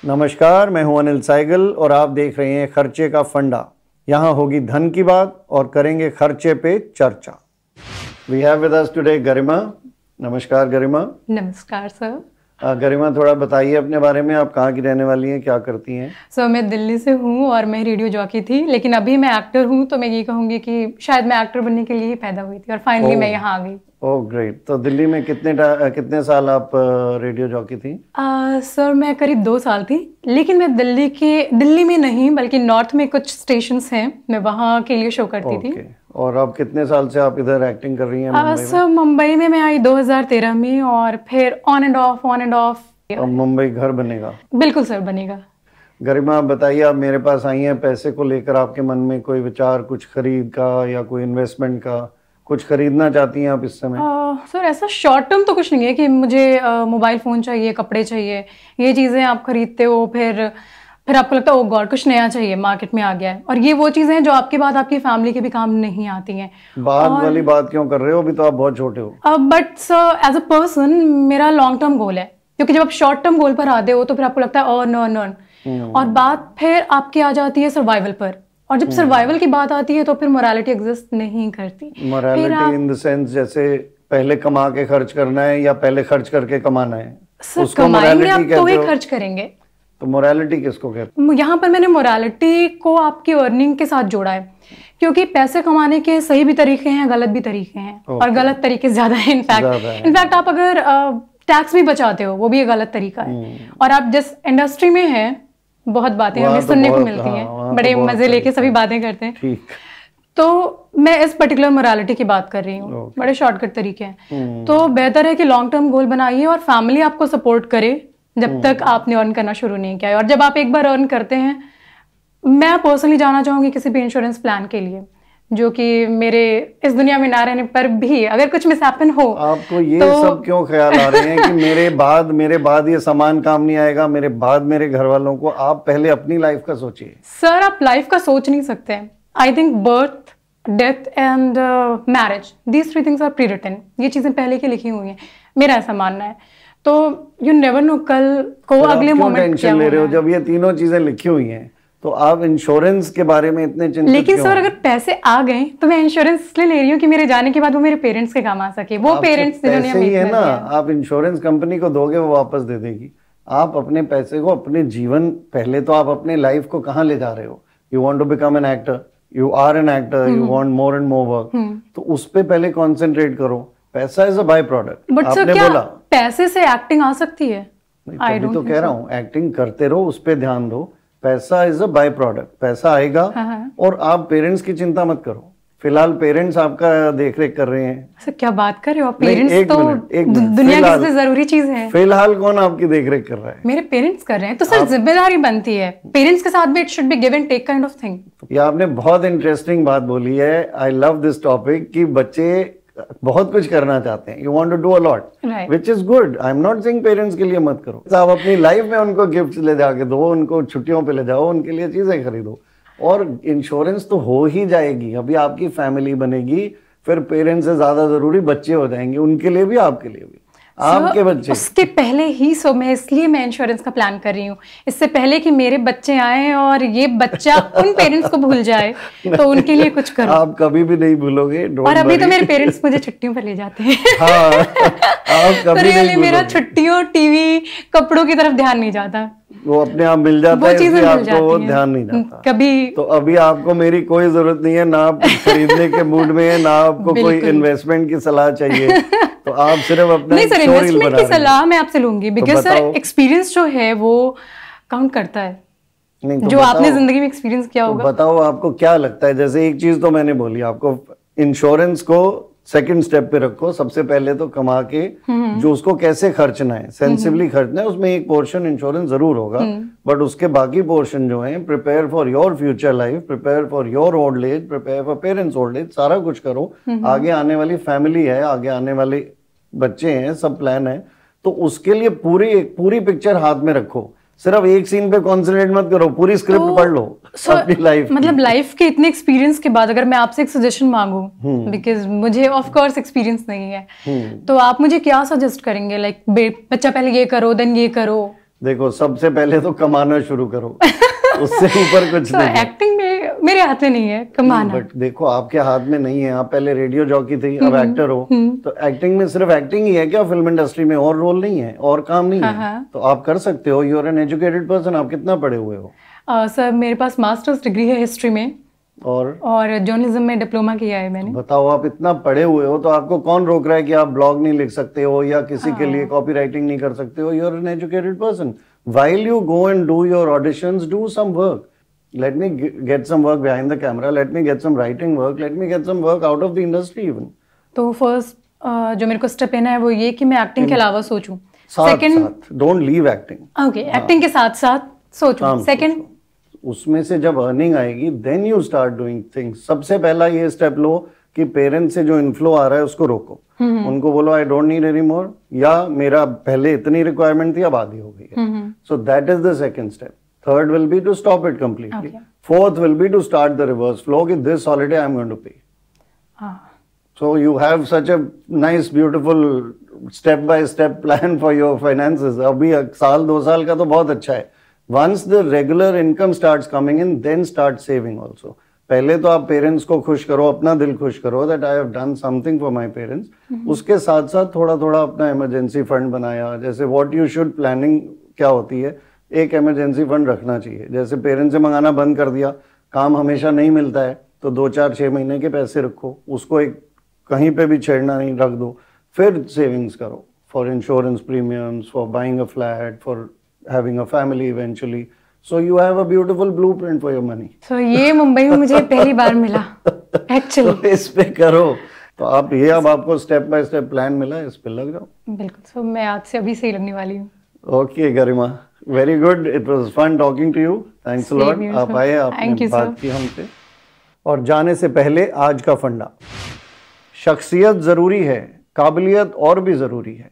नमस्कार, मैं हूं अनिल साइगल और आप देख रहे हैं खर्चे का फंडा। यहाँ होगी धन की बात और करेंगे खर्चे पे चर्चा। We have with us today Garima. नमस्कार गरिमा। नमस्कार सर। गरिमा, थोड़ा बताइए अपने बारे में, आप कहाँ की रहने वाली हैं, क्या करती हैं? सर मैं दिल्ली से हूँ और मैं रेडियो जॉकी थी, लेकिन अभी मैं एक्टर हूँ। तो मैं ये कहूँगी कि शायद मैं एक्टर बनने के लिए ही पैदा हुई थी और फाइनली मैं यहाँ आ गई। Oh great. तो दिल्ली में कितने साल आप रेडियो जॉकी थी? सर मैं करीब 2 साल थी, लेकिन मैं दिल्ली में नहीं बल्कि नॉर्थ में कुछ स्टेशंस हैं, मैं वहाँ के लिए शो करती थी। और अब कितने साल से आप इधर एक्टिंग कर रही हैं मुंबई में? सर मुंबई में मैं आई 2013 में और फिर ऑन एंड ऑफ। अब मुंबई घर बनेगा? बिल्कुल सर, बनेगा। गरिमा आप बताइए, आप मेरे पास आई हैं पैसे को लेकर, आपके मन में कोई विचार, कुछ खरीद का या कोई इन्वेस्टमेंट का, कुछ खरीदना चाहती हैं आप इस समय? सर ऐसा शॉर्ट टर्म तो कुछ नहीं है कि मुझे मोबाइल फ़ोन चाहिए, कपड़े चाहिए, ये चीज़ें आप खरीदते हो, फिर आपको लगता है ओ गॉड कुछ नया चाहिए, मार्केट में आ गया है। और ये वो चीज़ें हैं जो आपके बाद आपकी फैमिली के भी काम नहीं आती हैं। वाली बात क्यों कर रहे हो? अभी तो आप बहुत छोटे हो। But sir as a person मेरा लॉन्ग टर्म गोल है, क्योंकि जब आप शॉर्ट टर्म गोल पर आते हो तो फिर आपको लगता है ओ नो, और बात फिर आपकी आ जाती है सर्वाइवल पर। और जब सर्वाइवल की बात आती है तो फिर मोरालिटी एग्जिस्ट नहीं करती। मोरालिटी इन द सेंस जैसे पहले कमा के खर्च करना है या पहले खर्च करके कमाना है? उसको कमाएंगे आप तो ही खर्च करेंगे। तो मोरालिटी किसको कहते हैं? यहाँ पर मैंने मोरालिटी को आपकी अर्निंग के साथ जोड़ा है, क्योंकि पैसे कमाने के सही भी तरीके हैं, गलत भी तरीके हैं। और गलत तरीके ज्यादा है इनफैक्ट आप अगर टैक्स भी बचाते हो वो भी एक गलत तरीका है। और आप जिस इंडस्ट्री में हैं, बहुत बातें हमें सुनने को मिलती हैं, बड़े मजे लेके सभी बातें करते हैं। तो मैं इस पर्टिकुलर मोरालिटी की बात कर रही हूँ। बड़े शॉर्टकट तरीके हैं। तो बेहतर है कि लॉन्ग टर्म गोल बनाइए और फैमिली आपको सपोर्ट करे जब तक आपने अर्न करना शुरू नहीं किया है। और जब आप एक बार अर्न करते हैं, मैं पर्सनली जाना चाहूंगी किसी भी इंश्योरेंस प्लान के लिए, जो कि मेरे इस दुनिया में ना रहने पर भी अगर कुछ मिसहैपन हो। आपको ये तो सब क्यों ख्याल आ रहे हैं कि मेरे बाद ये सामान काम नहीं आएगा, मेरे बाद मेरे घर वालों को? आप पहले अपनी लाइफ का सोचिए। सर आप लाइफ का सोच नहीं सकते। I think birth, death and marriage, these 3 things are pre written. ये चीजें पहले की लिखी हुई हैं, मेरा ऐसा मानना है। तो यू नेवर नो कल को अगले मोमेंट टेंशन ले रहे हो जब ये तीनों चीजें लिखी हुई हैं? तो आप इंश्योरेंस के बारे में इतने चिंतित लेकिन सर अगर पैसे आ गए तो मैं इंश्योरेंस इसलिए ले रही हूँ कि मेरे जाने के बाद वो मेरे पेरेंट्स के काम आ सके। वो पेरेंट्स जिन्होंने ही है ना, आप इंश्योरेंस कंपनी को दोगे, वो वापस दे देगी। आप अपने पैसे को, अपने जीवन, पहले तो आप अपने लाइफ को कहाँ ले जा रहे हो? You want to become an actor, you are an actor, you want more and more work, तो उस पे पहले कॉन्सेंट्रेट करो। पैसा is a by product. But sir क्या पैसे से एक्टिंग आ सकती है? आई तो कह रहा हूँ एक्टिंग करते रहो, उस पे ध्यान दो। पैसा इज अ बाय प्रोडक्ट, पैसा आएगा। और आप पेरेंट्स की चिंता मत करो। फिलहाल पेरेंट्स आपका देख रेख कर रहे हैं। सर क्या बात कर रहे हो? पेरेंट्स तो दुनिया की सबसे जरूरी चीज है। फिलहाल कौन आपकी देख रेख कर रहा है? मेरे पेरेंट्स कर रहे हैं। तो सर जिम्मेदारी बनती है पेरेंट्स के साथ भी, it should be give and take kind of thing. ये आपने बहुत इंटरेस्टिंग बात बोली है। आई लव दिस टॉपिक कि बच्चे बहुत कुछ करना चाहते हैं। You want to do a lot, which is good. I am not saying parents के लिए मत करो। आप अपनी लाइफ में उनको गिफ्ट ले जाके दो, उनको छुट्टियों पे ले जाओ, उनके लिए चीजें खरीदो। और इंश्योरेंस तो हो ही जाएगी। अभी आपकी फैमिली बनेगी, फिर पेरेंट्स से ज्यादा जरूरी बच्चे हो जाएंगे, उनके लिए भी, आपके लिए भी। आपके बच्चे उसके पहले ही मैं इंश्योरेंस का प्लान कर रही हूँ, इससे पहले कि मेरे बच्चे आए और ये बच्चा उन पेरेंट्स को भूल जाए, तो उनके लिए कुछ करो। आप कभी भी नहीं भूलोगे। और अभी तो मेरे पेरेंट्स मुझे छुट्टियों पर ले जाते हैं। हाँ, आप कभी नहीं भूलोगे। मेरा छुट्टियों, टीवी, कपड़ों की तरफ ध्यान नहीं जाता। वो अपने आप मिल जाता है, इसलिए आपको वो ध्यान नहीं जाता कभी। तो अभी आपको मेरी कोई जरूरत नहीं है, ना आप खरीदने के मूड में है, ना आपको कोई इन्वेस्टमेंट की सलाह चाहिए। तो आप सिर्फ अपना नहीं सर, इन्वेस्टमेंट की सलाह मैं आपसे लूंगी, बिकॉज सर एक्सपीरियंस जो है वो काउंट करता है। नहीं, जो आपने जिंदगी में एक्सपीरियंस किया होगा। बताओ आपको क्या लगता है? जैसे एक चीज तो मैंने बोली आपको, इंश्योरेंस को सेकंड स्टेप पे रखो। सबसे पहले तो कमा के जो उसको कैसे खर्चना है, सेंसिबली खर्चना है, उसमें एक पोर्शन इंश्योरेंस जरूर होगा। बट उसके बाकी पोर्शन जो है, prepare for your future life, prepare for your old age, prepare for parents old age, सारा कुछ करो। आगे आने वाली फैमिली है, आगे आने वाले बच्चे हैं, सब प्लान है। तो उसके लिए पूरी पिक्चर हाथ में रखो। सिर्फ एक सीन पे कॉन्सेंट्रेट मत करो, पूरी स्क्रिप्ट पढ़ लो अपनी लाइफ। मतलब लाइफ के इतने एक्सपीरियंस के बाद अगर मैं आपसे एक सजेशन मांगू, बिकॉज मुझे ऑफ कोर्स एक्सपीरियंस नहीं है, तो आप मुझे क्या सजेस्ट करेंगे? लाइक बच्चा पहले ये करो, देन ये करो। देखो सबसे पहले तो कमाना शुरू करो, उससे ऊपर कुछ नहीं। एक्टिंग में मेरे हाथ में नहीं है कमाना। बट देखो आपके हाथ में नहीं है, आप पहले रेडियो जॉकी थी, अब एक्टर हो, तो एक्टिंग में सिर्फ एक्टिंग ही है क्या? फिल्म इंडस्ट्री में और रोल नहीं है, और काम नहीं है, तो आप कर सकते हो। You are an educated person. आप कितना पढ़े हुए हो? सर मेरे पास मास्टर्स डिग्री है हिस्ट्री में, और जर्नलिज्म में डिप्लोमा किया है मैंने। बताओ, आप इतना पढ़े हुए हो तो आपको कौन रोक रहा है कि आप ब्लॉग नहीं लिख सकते हो या किसी के लिए कॉपी राइटिंग नहीं कर सकते हो? You are an educated person. While you go and do your auditions, do some work. Let me get some work behind the camera. Let me get some writing work. Let me get some work out of the industry even. तो first जो मेरे को step लेना है वो ये कि मैं एक्टिंग के अलावा सोचूं। साथ don't leave acting. Okay, acting के साथ साथ सोचूं। सेकंड, उसमें से जब अर्निंग आएगी then you start doing things. सबसे पहला ये स्टेप लो कि पेरेंट्स से जो इनफ्लो आ रहा है उसको रोको। उनको बोलो I don't need any more, या मेरा पहले इतनी रिक्वायरमेंट थी अब आधी हो गई है। So that is the second step. Third will be to stop it completely. Fourth will be to start the reverse flow कि this holiday I am going to pay. So you have such a nice beautiful step by step plan for your finances. अभी साल 2 साल का तो बहुत अच्छा है। Once the regular income starts coming in then start saving also. पहले तो आप पेरेंट्स को खुश करो, अपना दिल खुश करो that I have done something for my parents. उसके साथ साथ थोड़ा थोड़ा अपना इमरजेंसी फंड बनाया। जैसे व्हाट यू शुड प्लानिंग क्या होती है, एक इमरजेंसी फंड रखना चाहिए। जैसे पेरेंट्स से मंगाना बंद कर दिया, काम हमेशा नहीं मिलता है, तो 2 4 6 महीने के पैसे रखो, उसको एक कहीं पे भी छेड़ना नहीं, रख दो। फिर सेविंग्स करो for insurance premiums, for buying a flat, for having a family eventually. So you have a beautiful blueprint for your money. So ये मुंबई में मुझे पहली बार मिला एक्चुअली। तो इस पे करो, तो आप ये अब आपको स्टेप बाय स्टेप प्लान मिला, इस पे लग जाओ। बिल्कुल। So मैं आज से अभी सही लगने वाली हूँ। Okay Garima, very good, it was fun talking to you. Thanks a lot, आप आए, आपने बात की हमसे। और जाने से पहले आज का फंडा, शख्सियत जरूरी है, काबिलियत और भी जरूरी है।